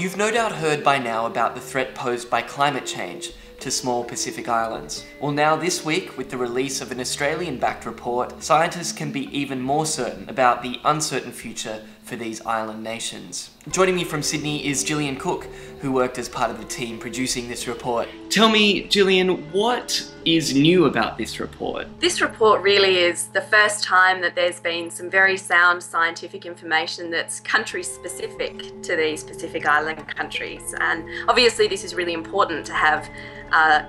You've no doubt heard by now about the threat posed by climate change to small Pacific islands. Well, now this week, with the release of an Australian-backed report, scientists can be even more certain about the uncertain future for these island nations. Joining me from Sydney is Gillian Cook, who worked as part of the team producing this report. Tell me, Gillian, what is new about this report? This report really is the first time that there's been some very sound scientific information that's country-specific to these Pacific Island countries. And obviously this is really important to have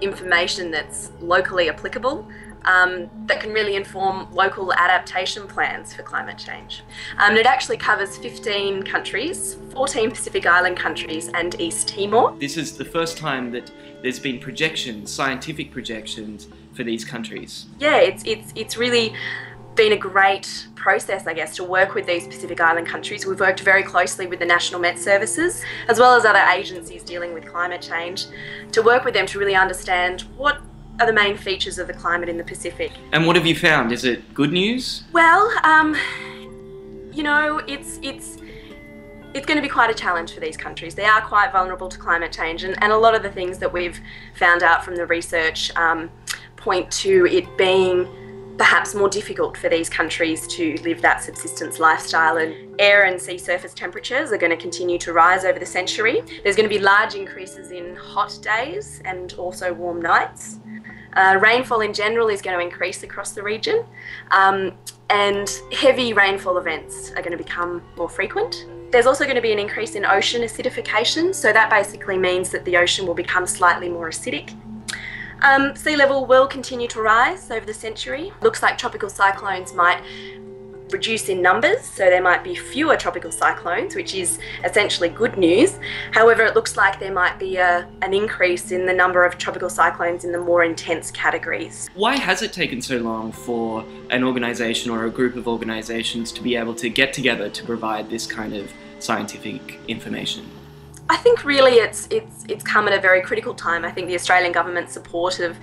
information that's locally applicable, that can really inform local adaptation plans for climate change. It actually covers 15 countries, 14 Pacific Island countries and East Timor. This is the first time that there's been projections, scientific projections for these countries. Yeah, it's really been a great process, I guess, to work with these Pacific Island countries. We've worked very closely with the National Met Services, as well as other agencies dealing with climate change, to work with them to really understand what are the main features of the climate in the Pacific. And what have you found? Is it good news? Well, you know, it's going to be quite a challenge for these countries. They are quite vulnerable to climate change, and a lot of the things that we've found out from the research point to it being perhaps more difficult for these countries to live that subsistence lifestyle. And air and sea surface temperatures are going to continue to rise over the century. There's going to be large increases in hot days and also warm nights. Rainfall in general is going to increase across the region, and heavy rainfall events are going to become more frequent. There's also going to be an increase in ocean acidification, so that basically means that the ocean will become slightly more acidic. Sea level will continue to rise over the century. Looks like tropical cyclones might reduce in numbers, so there might be fewer tropical cyclones, which is essentially good news. However, it looks like there might be an increase in the number of tropical cyclones in the more intense categories. Why has it taken so long for an organisation or a group of organisations to be able to get together to provide this kind of scientific information? I think really it's come at a very critical time. I think the Australian government's support of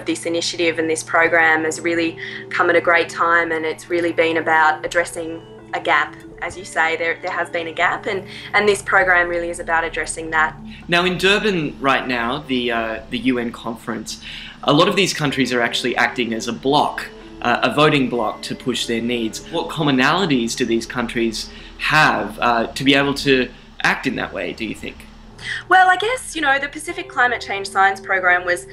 this initiative and this program has really come at a great time, and it's really been about addressing a gap. As you say, there has been a gap, and this program really is about addressing that. Now in Durban right now, the UN conference, a lot of these countries are actually acting as a bloc, a voting bloc to push their needs. What commonalities do these countries have to be able to act in that way, do you think? Well, I guess, you know, the Pacific Climate Change Science Program was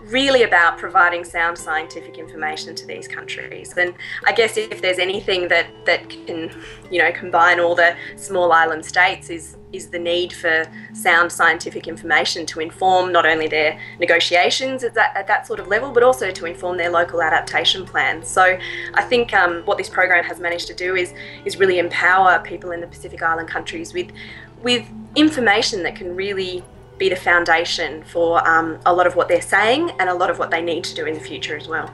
really about providing sound scientific information to these countries. And I guess if there's anything that can, you know, combine all the small island states is the need for sound scientific information to inform not only their negotiations at that sort of level, but also to inform their local adaptation plans. So I think what this program has managed to do is really empower people in the Pacific Island countries with information that can really be the foundation for a lot of what they're saying and a lot of what they need to do in the future as well.